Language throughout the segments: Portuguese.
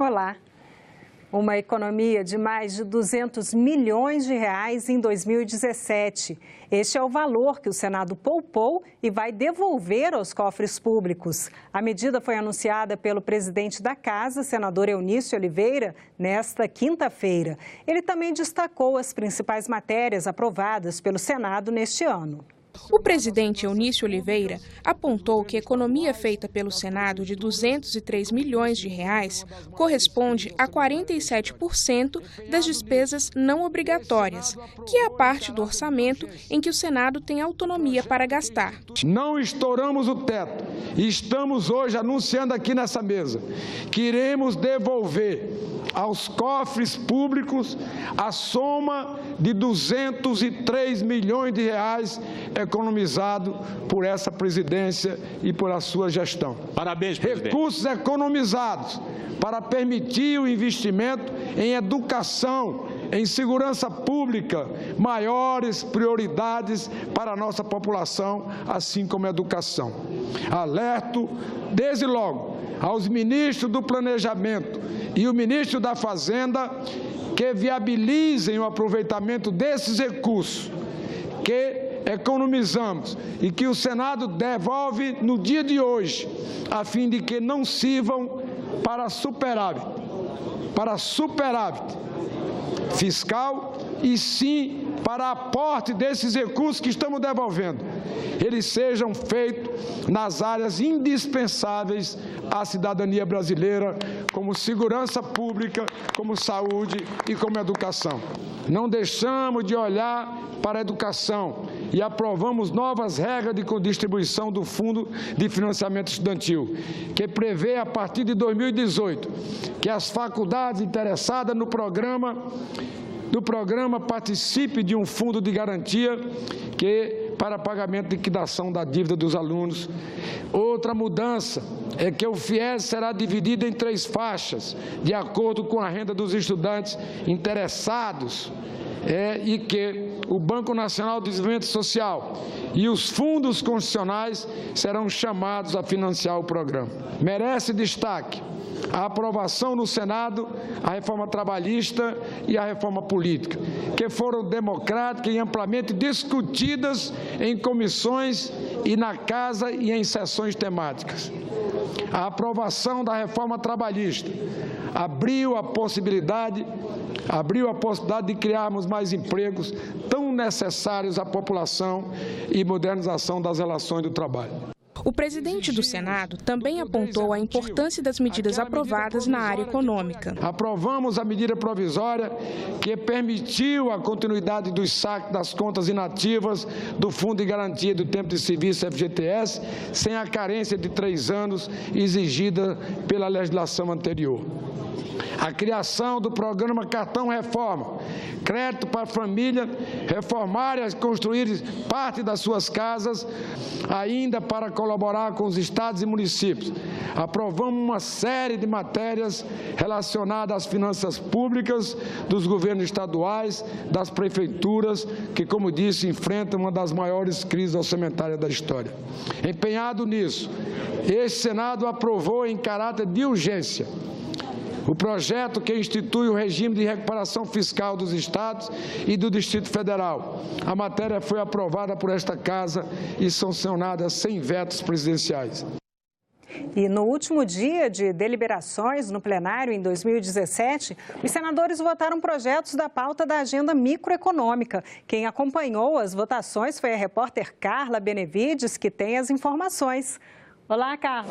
Olá. Uma economia de mais de 200 milhões de reais em 2017. Este é o valor que o Senado poupou e vai devolver aos cofres públicos. A medida foi anunciada pelo presidente da Casa, senador Eunício Oliveira, nesta quinta-feira. Ele também destacou as principais matérias aprovadas pelo Senado neste ano. O presidente Eunício Oliveira apontou que a economia feita pelo Senado de 203 milhões de reais corresponde a 47% das despesas não obrigatórias, que é a parte do orçamento em que o Senado tem autonomia para gastar. Não estouramos o teto e estamos hoje anunciando aqui nessa mesa que iremos devolver aos cofres públicos a soma de 203 milhões de reais economizado por essa presidência e por a sua gestão. Parabéns, presidente. Recursos economizados para permitir o investimento em educação, em segurança pública, maiores prioridades para a nossa população, assim como a educação. Alerto, desde logo, aos ministros do Planejamento e o ministro da Fazenda que viabilizem o aproveitamento desses recursos que economizamos e que o Senado devolve no dia de hoje, a fim de que não sirvam para superávit fiscal, e sim para aporte desses recursos que estamos devolvendo. Eles sejam feitos nas áreas indispensáveis à cidadania brasileira, como segurança pública, como saúde e como educação. Não deixamos de olhar para a educação e aprovamos novas regras de distribuição do Fundo de Financiamento Estudantil, que prevê, a partir de 2018, que as faculdades interessadas no programa participe de um fundo de garantia para pagamento de liquidação da dívida dos alunos. Outra mudança é que o FIES será dividido em 3 faixas, de acordo com a renda dos estudantes interessados, e que o Banco Nacional de Desenvolvimento Social e os fundos constitucionais serão chamados a financiar o programa. Merece destaque a aprovação no Senado, a reforma trabalhista e a reforma política, que foram democráticas e amplamente discutidas em comissões e na Casa e em sessões temáticas. A aprovação da reforma trabalhista abriu a possibilidade de criarmos mais empregos tão necessários à população e modernização das relações do trabalho. O presidente do Senado também apontou a importância das medidas aprovadas na área econômica. Aprovamos a medida provisória que permitiu a continuidade dos saques das contas inativas do Fundo de Garantia do Tempo de Serviço, FGTS, sem a carência de 3 anos exigida pela legislação anterior. A criação do programa Cartão Reforma, crédito para a família reformar e construir parte das suas casas, ainda para colaborar com os estados e municípios. Aprovamos uma série de matérias relacionadas às finanças públicas dos governos estaduais, das prefeituras, que, como disse, enfrentam uma das maiores crises orçamentárias da história. Empenhado nisso, este Senado aprovou em caráter de urgência o projeto que institui o regime de recuperação fiscal dos estados e do Distrito Federal. A matéria foi aprovada por esta Casa e sancionada sem vetos presidenciais. E no último dia de deliberações no plenário em 2017, os senadores votaram projetos da pauta da agenda microeconômica. Quem acompanhou as votações foi a repórter Carla Benevides, que tem as informações. Olá, Carla.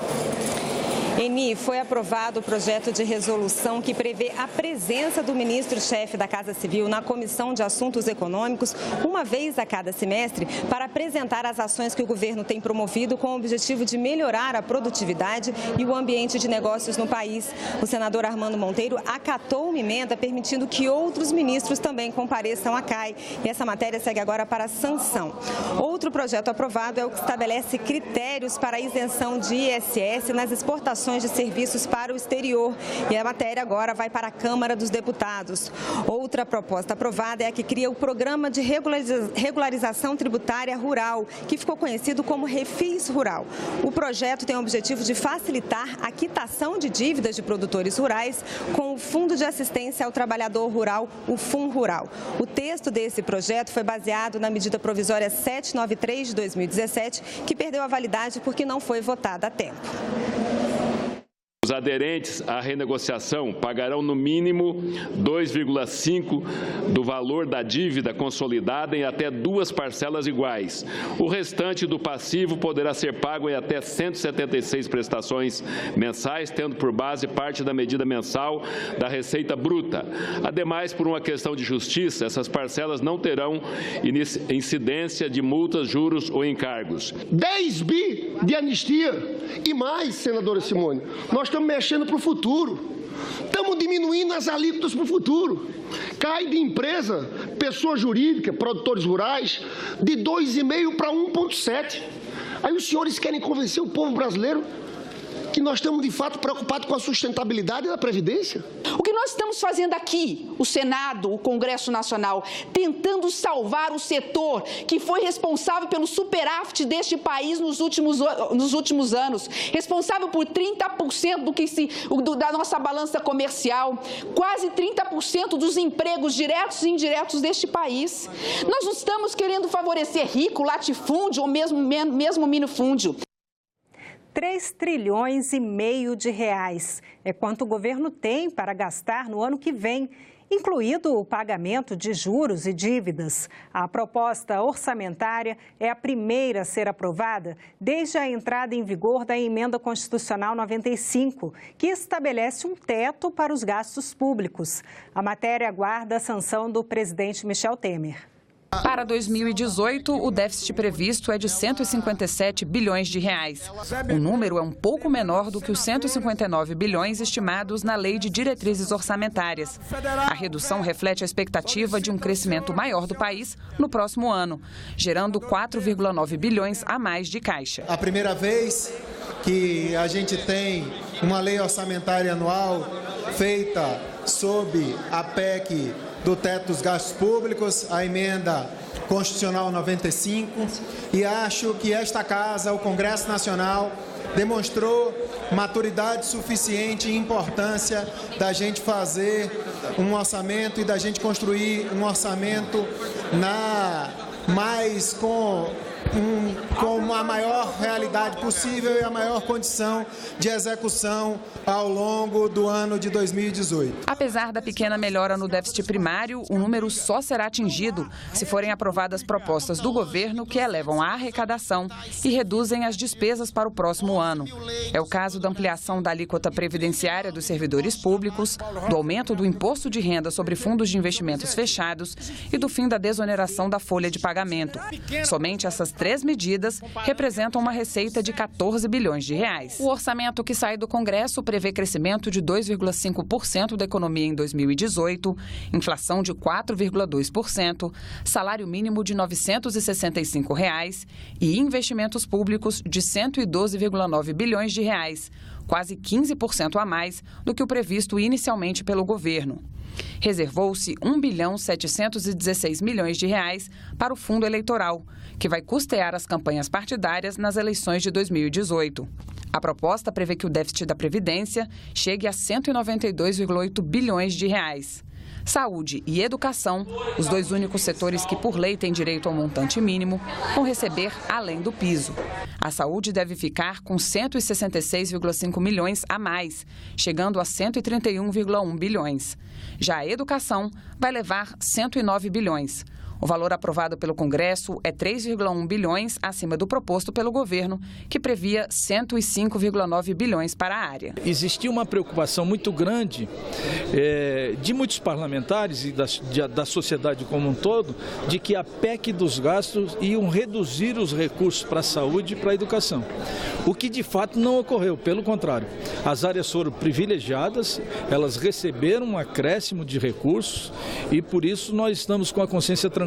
Eni, foi aprovado o projeto de resolução que prevê a presença do ministro-chefe da Casa Civil na Comissão de Assuntos Econômicos, uma vez a cada semestre, para apresentar as ações que o governo tem promovido com o objetivo de melhorar a produtividade e o ambiente de negócios no país. O senador Armando Monteiro acatou uma emenda permitindo que outros ministros também compareçam à CAI. E essa matéria segue agora para sanção. Outro projeto aprovado é o que estabelece critérios para a isenção de ISS nas exportações exportações de serviços para o exterior. E a matéria agora vai para a Câmara dos Deputados. Outra proposta aprovada é a que cria o Programa de Regularização Tributária Rural, que ficou conhecido como Refis Rural. O projeto tem o objetivo de facilitar a quitação de dívidas de produtores rurais com o Fundo de Assistência ao Trabalhador Rural, o FUNRural. O texto desse projeto foi baseado na medida provisória 793 de 2017, que perdeu a validade porque não foi votada a tempo. Os aderentes à renegociação pagarão no mínimo 2,5% do valor da dívida consolidada em até 2 parcelas iguais. O restante do passivo poderá ser pago em até 176 prestações mensais, tendo por base parte da medida mensal da receita bruta. Ademais, por uma questão de justiça, essas parcelas não terão incidência de multas, juros ou encargos. 10 bi de anistia e mais, senadora Simone. Nós estamos mexendo para o futuro. Estamos diminuindo as alíquotas para o futuro. Cai de empresa, pessoa jurídica, produtores rurais, de 2,5% para 1,7%. Aí os senhores querem convencer o povo brasileiro que nós estamos, de fato, preocupados com a sustentabilidade da Previdência? O que nós estamos fazendo aqui, o Senado, o Congresso Nacional, tentando salvar o setor que foi responsável pelo superávit deste país nos últimos anos, responsável por 30% da nossa balança comercial, quase 30% dos empregos diretos e indiretos deste país. Nós não estamos querendo favorecer rico, latifúndio ou mesmo minifúndio. 3,5 trilhões de reais é quanto o governo tem para gastar no ano que vem, incluído o pagamento de juros e dívidas. A proposta orçamentária é a primeira a ser aprovada desde a entrada em vigor da Emenda Constitucional 95, que estabelece um teto para os gastos públicos. A matéria aguarda a sanção do presidente Michel Temer. Para 2018, o déficit previsto é de 157 bilhões de reais. O número é um pouco menor do que os 159 bilhões estimados na Lei de Diretrizes Orçamentárias. A redução reflete a expectativa de um crescimento maior do país no próximo ano, gerando 4,9 bilhões a mais de caixa. A primeira vez que a gente tem uma lei orçamentária anual feita sob a PEC do teto dos gastos públicos, a Emenda Constitucional 95, e acho que esta Casa, o Congresso Nacional, demonstrou maturidade suficiente e importância da gente fazer um orçamento e da gente construir um orçamento com a maior realidade possível e a maior condição de execução ao longo do ano de 2018. Apesar da pequena melhora no déficit primário, o número só será atingido se forem aprovadas propostas do governo que elevam a arrecadação e reduzem as despesas para o próximo ano. É o caso da ampliação da alíquota previdenciária dos servidores públicos, do aumento do imposto de renda sobre fundos de investimentos fechados e do fim da desoneração da folha de pagamento. Somente essas 3 medidas representam uma receita de 14 bilhões de reais. O orçamento que sai do Congresso prevê crescimento de 2,5% da economia em 2018, inflação de 4,2%, salário mínimo de R$ 965 reais e investimentos públicos de 112,9 bilhões de reais, quase 15% a mais do que o previsto inicialmente pelo governo. Reservou-se R$ 1,716 bilhões de reais para o fundo eleitoral, que vai custear as campanhas partidárias nas eleições de 2018. A proposta prevê que o déficit da Previdência chegue a 192,8 bilhões de reais. Saúde e educação, os 2 únicos setores que por lei têm direito ao montante mínimo, vão receber além do piso. A saúde deve ficar com 166,5 milhões a mais, chegando a 131,1 bilhões. Já a educação vai levar 109 bilhões. O valor aprovado pelo Congresso é 3,1 bilhões acima do proposto pelo governo, que previa 105,9 bilhões para a área. Existia uma preocupação muito grande de muitos parlamentares e da sociedade como um todo, de que a PEC dos gastos iam reduzir os recursos para a saúde e para a educação. O que de fato não ocorreu, pelo contrário. As áreas foram privilegiadas, elas receberam um acréscimo de recursos e por isso nós estamos com a consciência tranquila.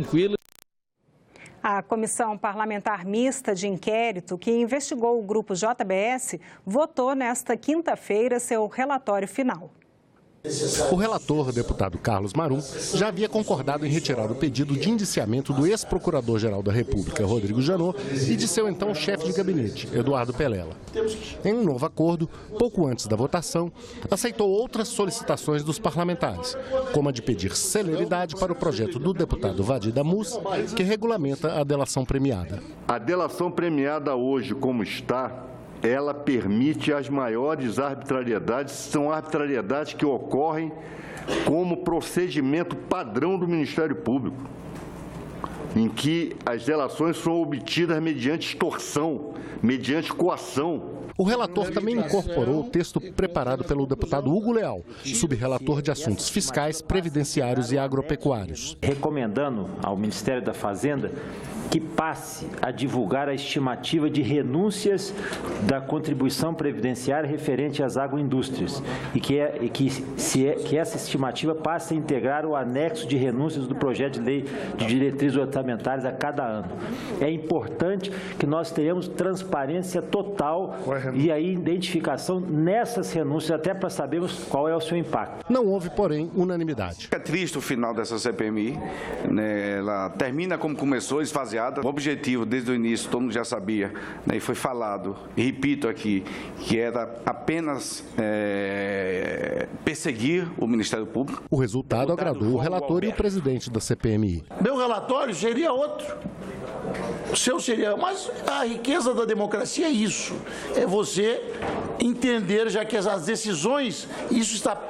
A Comissão Parlamentar Mista de Inquérito, que investigou o grupo JBS, votou nesta quinta-feira seu relatório final. O relator, o deputado Carlos Marum, já havia concordado em retirar o pedido de indiciamento do ex-procurador-geral da República, Rodrigo Janot, e de seu então chefe de gabinete, Eduardo Pelela. Em um novo acordo, pouco antes da votação, aceitou outras solicitações dos parlamentares, como a de pedir celeridade para o projeto do deputado Vadir Damus, que regulamenta a delação premiada. A delação premiada hoje, como está, ela permite as maiores arbitrariedades, são arbitrariedades que ocorrem como procedimento padrão do Ministério Público, em que as delações são obtidas mediante extorsão, mediante coação. O relator também incorporou o texto preparado pelo deputado Hugo Leal, subrelator de assuntos fiscais, previdenciários e agropecuários. Recomendando ao Ministério da Fazenda que passe a divulgar a estimativa de renúncias da contribuição previdenciária referente às agroindústrias e que essa estimativa passe a integrar o anexo de renúncias do projeto de lei de diretrizes orçamentárias a cada ano. É importante que nós tenhamos transparência total e aí identificação nessas renúncias, até para sabermos qual é o seu impacto. Não houve, porém, unanimidade. É triste o final dessa CPMI, né? Ela termina como começou, esvaziada. O objetivo, desde o início, todo mundo já sabia, né? E foi falado, e repito aqui, que era apenas perseguir o Ministério Público. O resultado agradou o relator e o presidente da CPMI. Meu relatório seria outro. O seu seria... Mas a riqueza da democracia é isso. É você entender, já que as decisões, isso está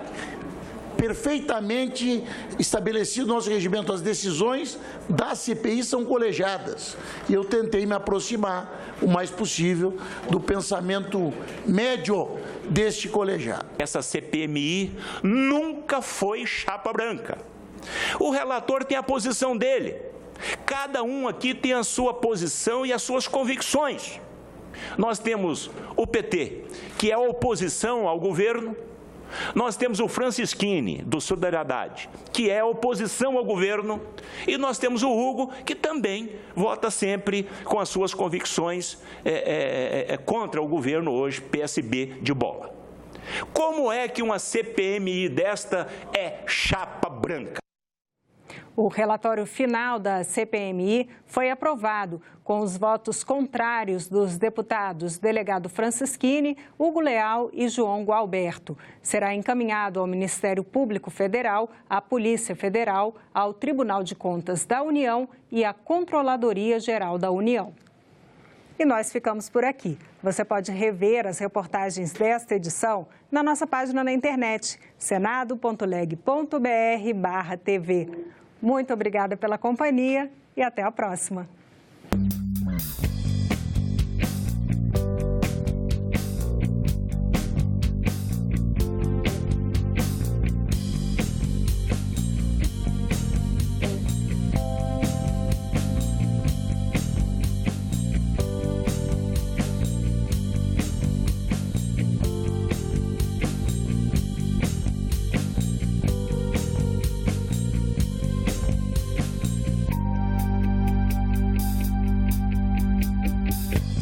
perfeitamente estabelecido no nosso regimento, as decisões da CPI são colegiadas. E eu tentei me aproximar o mais possível do pensamento médio deste colegiado. Essa CPMI nunca foi chapa branca. O relator tem a posição dele. Cada um aqui tem a sua posição e as suas convicções. Nós temos o PT, que é a oposição ao governo. Nós temos o Francisquini, do Solidariedade, que é a oposição ao governo, e nós temos o Hugo, que também vota sempre com as suas convicções contra o governo hoje, PSB de bola. Como é que uma CPMI desta é chapa branca? O relatório final da CPMI foi aprovado com os votos contrários dos deputados delegado Francisquini, Hugo Leal e João Gualberto. Será encaminhado ao Ministério Público Federal, à Polícia Federal, ao Tribunal de Contas da União e à Controladoria Geral da União. E nós ficamos por aqui. Você pode rever as reportagens desta edição na nossa página na internet, senado.leg.br/tv. Muito obrigada pela companhia e até a próxima.